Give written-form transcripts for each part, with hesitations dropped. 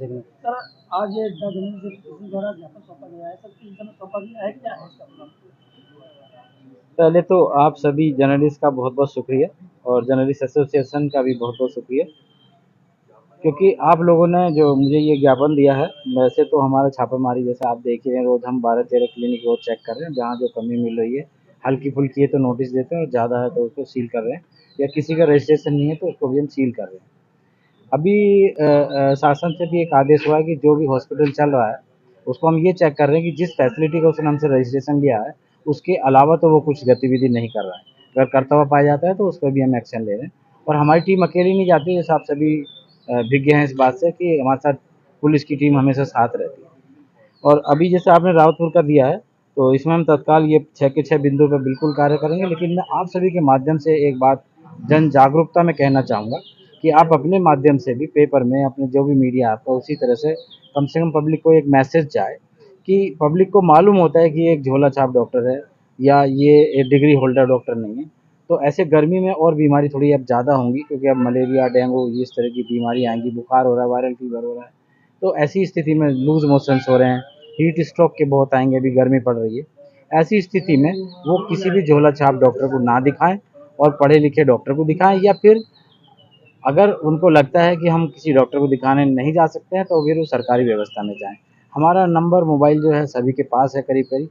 देखने। सर, आज ये 10 जनवरी से किसी द्वारा ज्ञापन सौंपा गया है, सर किस समय सौंपा गया है, क्या है इसका मतलब? पहले तो आप सभी जर्नलिस्ट का बहुत बहुत शुक्रिया और जर्नलिस्ट एसोसिएशन का भी बहुत बहुत शुक्रिया, क्योंकि आप लोगों ने जो मुझे ये ज्ञापन दिया है। वैसे तो हमारा छापेमारी जैसे आप देख ही रहे हैं, रोज़ हम 12-13 क्लिनिक रोज चेक कर रहे हैं, जहाँ जो कमी मिल रही है हल्की फुल्की है तो नोटिस देते हैं और ज़्यादा है तो उसको सील कर रहे हैं, या किसी का रजिस्ट्रेशन नहीं है तो उसको भी हम सील कर रहे हैं। अभी शासन से भी एक आदेश हुआ है कि जो भी हॉस्पिटल चल रहा है उसको हम ये चेक कर रहे हैं कि जिस फैसिलिटी का उसने हमसे रजिस्ट्रेशन लिया है उसके अलावा तो वो कुछ गतिविधि नहीं कर रहा है। अगर करता हुआ पाया जाता है तो उस पर भी हम एक्शन ले रहे हैं। और हमारी टीम अकेली नहीं जाती, जैसे आप सभी विज्ञ हैं इस बात से कि हमारे साथ पुलिस की टीम हमेशा साथ रहती है। और अभी जैसे आपने रावतपुर का दिया है तो इसमें हम तत्काल ये 6 के 6 बिंदु पर बिल्कुल कार्य करेंगे। लेकिन मैं आप सभी के माध्यम से एक बात जन जागरूकता में कहना चाहूँगा कि आप अपने माध्यम से भी पेपर में अपने जो भी मीडिया है आपका उसी तरह से कम पब्लिक को एक मैसेज जाए कि पब्लिक को मालूम होता है कि ये एक झोला छाप डॉक्टर है या ये एक डिग्री होल्डर डॉक्टर नहीं है। तो ऐसे गर्मी में और बीमारी थोड़ी अब ज़्यादा होंगी, क्योंकि अब मलेरिया डेंगू इस तरह की बीमारी आएंगी, बुखार हो रहा है, वायरल फीवर हो रहा है। तो ऐसी स्थिति में लूज मोशंस हो रहे हैं, हीट स्ट्रोक के बहुत आएंगे, अभी गर्मी पड़ रही है। ऐसी स्थिति में वो किसी भी झोला छाप डॉक्टर को ना दिखाएं और पढ़े लिखे डॉक्टर को दिखाएं, या फिर अगर उनको लगता है कि हम किसी डॉक्टर को दिखाने नहीं जा सकते हैं तो फिर वो सरकारी व्यवस्था में जाएं। हमारा नंबर मोबाइल जो है सभी के पास है करीब करीब,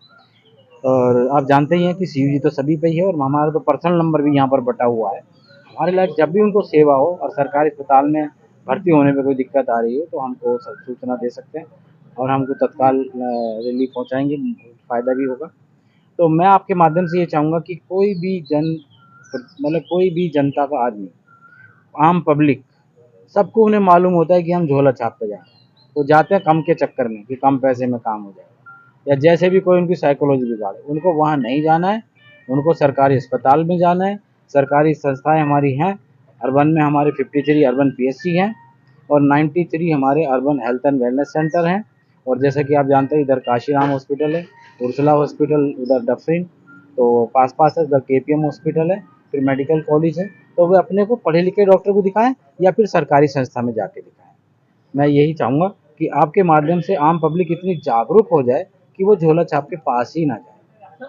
और आप जानते ही हैं कि सीयूजी तो सभी पे ही है, और हमारा तो पर्सनल नंबर भी यहाँ पर बटा हुआ है। हमारे लायक जब भी उनको सेवा हो और सरकारी अस्पताल में भर्ती होने में कोई दिक्कत आ रही हो तो हमको सूचना दे सकते हैं और हमको तत्काल रिलीफ पहुँचाएंगे, फ़ायदा भी होगा। तो मैं आपके माध्यम से ये चाहूँगा कि कोई भी कोई भी जनता का आदमी, आम पब्लिक, सबको उन्हें मालूम होता है कि हम झोला छाप पे जाएँ। वो जाते हैं कम के चक्कर में कि कम पैसे में काम हो जाएगा, या जैसे भी कोई उनकी साइकोलॉजी बिगाड़े, उनको वहाँ नहीं जाना है। उनको सरकारी अस्पताल में जाना है। सरकारी संस्थाएँ हमारी हैं, अर्बन में हमारे 53 अर्बन पीएचसी हैं और 93 हमारे urban health and wellness centre हैं। और जैसे कि आप जानते हैं इधर काशीराम हॉस्पिटल है, उर्सुला हॉस्पिटल उधर डफरिन, तो पास है उधर केपीएम हॉस्पिटल है, फिर मेडिकल कॉलेज है। तो वे अपने को पढ़े लिखे डॉक्टर को दिखाएं या फिर सरकारी संस्था में जाके दिखाएं। मैं यही चाहूँगा कि आपके माध्यम से आम पब्लिक इतनी जागरूक हो जाए कि वो झोला छाप के पास ही ना जाए। सर,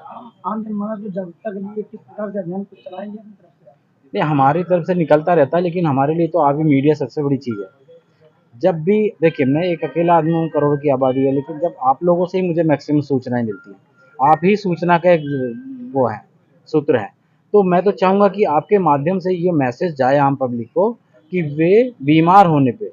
आम जनमानस को जागरूकता के लिए किस प्रकार से अभियान कुछ चलाएंगे अपनी तरफ से? नहीं, हमारी तरफ से निकलता रहता है, लेकिन हमारे लिए तो आगे मीडिया सबसे बड़ी चीज़ है। जब भी देखिए, मैं एक अकेला आदमी हूँ, करोड़ की आबादी है, लेकिन जब आप लोगों से ही मुझे मैक्सिमम सूचनाएं मिलती हैं। आप ही सूचना का एक वो है, सूत्र है। तो मैं तो चाहूँगा कि आपके माध्यम से ये मैसेज जाए आम पब्लिक को कि वे बीमार होने पे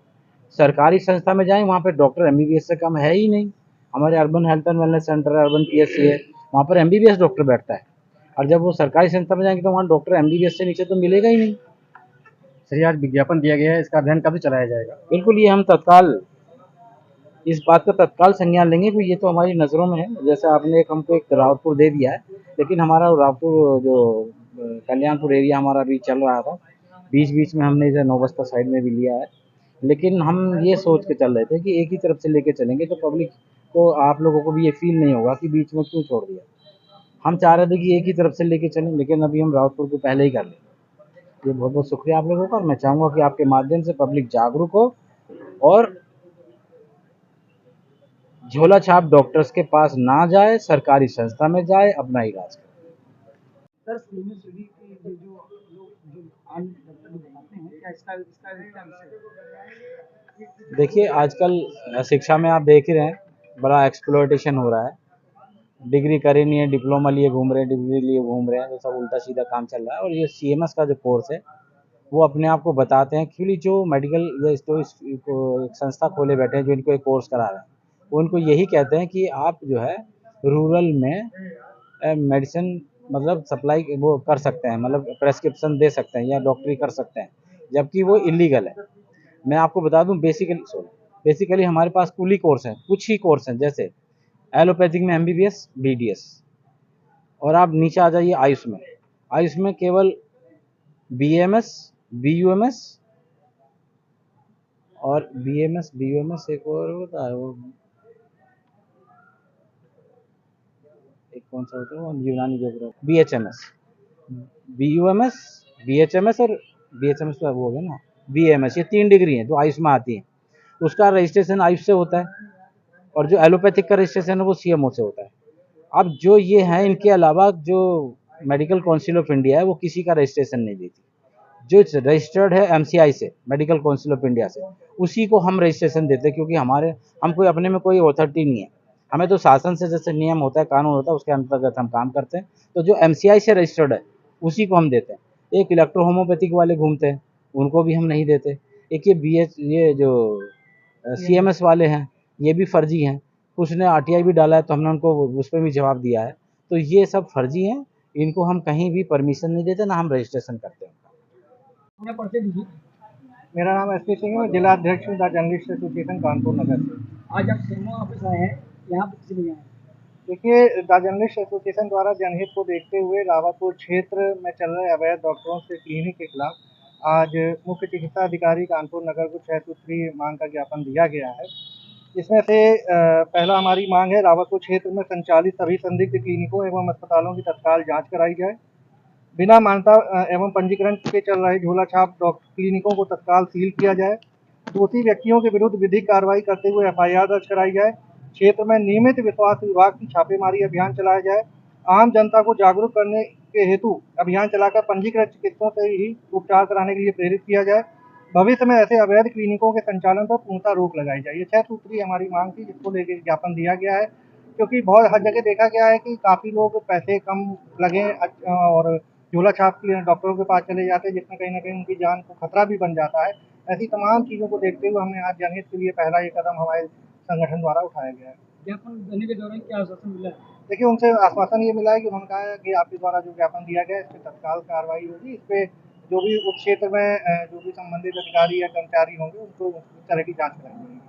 सरकारी संस्था में जाएं, वहाँ पे डॉक्टर एमबीबीएस से कम है ही नहीं। हमारे urban health and wellness centre urban PHC है, वहाँ पर एमबीबीएस डॉक्टर बैठता है। और जब वो सरकारी संस्था में जाएंगे तो वहाँ डॉक्टर एमबीबीएस से नीचे तो मिलेगा ही नहीं। सर, आज विज्ञापन दिया गया है, इसका अभियान कब चलाया जाएगा? बिल्कुल, ये हम तत्काल इस बात का तत्काल संज्ञान लेंगे कि ये तो हमारी नज़रों में है। जैसे आपने हमको एक रावतपुर दे दिया है, लेकिन हमारा रावतपुर जो कल्याणपुर एरिया हमारा अभी चल रहा था, बीच बीच में हमने इधर नौबस्ता साइड में भी लिया है। लेकिन हम ये सोच के चल रहे थे कि एक ही तरफ से लेके चलेंगे तो पब्लिक को, आप लोगों को भी ये फील नहीं होगा कि बीच में क्यों छोड़ दिया। हम चाह रहे थे कि एक ही तरफ से लेके चलें, लेकिन अभी हम रावतपुर को पहले ही कर लें। ये बहुत बहुत शुक्रिया आप लोगों का, और मैं चाहूँगा कि आपके माध्यम से पब्लिक जागरूक हो और झोला छाप डॉक्टर्स के पास ना जाए, सरकारी संस्था में जाए, अपना इलाज करे। सर, सीनियर सिटी की ये जो लोग जो आम डॉक्टर को दिखाते हैं, क्या इसका इसका क्या विषय है? देखिए, आजकल शिक्षा में आप देख ही रहे हैं, बड़ा एक्सप्लॉयटेशन हो रहा है। डिग्री करी नहीं है, डिप्लोमा लिए घूम रहे हैं, डिग्री लिए घूम रहे हैं, तो सब उल्टा सीधा काम चल रहा है। और ये सीएमएस का जो कोर्स है वो अपने आप को बताते हैं कि जो मेडिकल या जो एक संस्था खोले बैठे हैं जो इनको एक कोर्स करा रहे हैं, वो इनको यही कहते हैं कि आप जो है रूरल में मेडिसिन मतलब सप्लाई वो कर सकते हैं, मतलब प्रेस्क्रिप्शन दे सकते हैं या डॉक्टरी कर सकते हैं, जबकि वो इलीगल है। मैं आपको बता दूं, बेसिकली हमारे पास कुछ ही कोर्स हैं, जैसे एलोपैथिक में एमबीबीएस बीडीएस, और आप नीचे आ जाइए आयुष में केवल बीएमएस बीयूएमएस और बीएमएस बीयूएमएस एक और होता है, वो एक कौन सा होता है वो यूनानी जोग्राफी, बीएचएमएस, बीयूएमएस, बीएचएमएस और बीएचएमएस तो वो हो गया ना, बीएमएस, ये 3 डिग्री हैं जो आयुष में आती हैं। उसका रजिस्ट्रेशन आयुष से होता है और जो एलोपैथिक का रजिस्ट्रेशन है वो सीएमओ से होता है। अब जो ये हैं इनके अलावा जो मेडिकल काउंसिल ऑफ इंडिया है वो किसी का रजिस्ट्रेशन नहीं देती। जो रजिस्टर्ड है एमसीआई से, मेडिकल काउंसिल ऑफ इंडिया से, उसी को हम रजिस्ट्रेशन देते हैं क्योंकि हम कोई अपने में कोई अथॉरिटी नहीं है। हमें तो शासन से जैसे नियम होता है, कानून होता है, उसके अंतर्गत हम काम करते हैं। तो जो एमसीआई से रजिस्टर्ड है उसी को हम देते हैं। एक इलेक्ट्रो होम्योपैथिक वाले घूमते हैं, उनको भी हम नहीं देते। एक ये जो सीएमएस वाले हैं ये भी फर्जी हैं। कुछ ने आरटीआई भी डाला है तो हमने उनको उस पर भी जवाब दिया है। तो ये सब फर्जी हैं, इनको हम कहीं भी परमिशन नहीं देते, ना हम रजिस्ट्रेशन करते हैं। अपना परिचय दीजिए। मेरा नाम एस पी सिंह है, मैं जिला अध्यक्ष हूँ द जर्नलिस्ट एसोसिएशन कानपुर नगर से। आज आप सीएमओ ऑफिस आए हैं, यहाँ पे किस लिए आए हैं? देखिए, द जर्नलिस्ट एसोसिएशन द्वारा जनहित को देखते हुए रावतपुर क्षेत्र में चल रहे अवैध डॉक्टरों से क्लिनिक के खिलाफ आज मुख्य चिकित्सा अधिकारी कानपुर नगर को 6 सूत्रीय मांग का ज्ञापन दिया गया है। इसमें से पहला हमारी मांग है रावतपुर क्षेत्र में संचालित सभी संदिग्ध क्लिनिकों एवं अस्पतालों की तत्काल जाँच कराई जाए। बिना मान्यता एवं पंजीकरण के चल रहे झोला छाप क्लिनिकों को तत्काल सील किया जाए। दोषी व्यक्तियों के विरुद्ध विधिक कार्रवाई करते हुए एफआईआर दर्ज कराई जाए। क्षेत्र में नियमित विश्वास विभाग की छापेमारी अभियान चलाया जाए। आम जनता को जागरूक करने के हेतु अभियान चलाकर पंजीकृत चिकित्सकों से ही उपचार कराने के लिए प्रेरित किया जाए। भविष्य में ऐसे अवैध क्लिनिकों के संचालन पर पूर्णतः रोक लगाई जाए। ये 6 सूत्रीय हमारी मांग थी, जिसको लेकर ज्ञापन दिया गया है। क्योंकि बहुत हर जगह देखा गया है कि काफ़ी लोग पैसे कम लगे और झोला छाप के डॉक्टरों के पास चले जाते हैं, जिसमें कहीं न कहीं उनकी जान को खतरा भी बन जाता है। ऐसी तमाम चीज़ों को देखते हुए हमने आज जनहित के लिए पहला ये कदम हमारे संगठन द्वारा उठाया गया है। ज्ञापन देने के दौरान क्या आश्वासन मिला है? देखिए, उनसे आश्वासन ये मिला है कि उन्होंने कहा है कि आपके द्वारा जो ज्ञापन दिया गया है, इस पे तत्काल कार्रवाई होगी। इस पे जो भी उस क्षेत्र में जो भी संबंधित अधिकारी या कर्मचारी होंगे, उनको इस तरह की जाँच कराई जाएगी।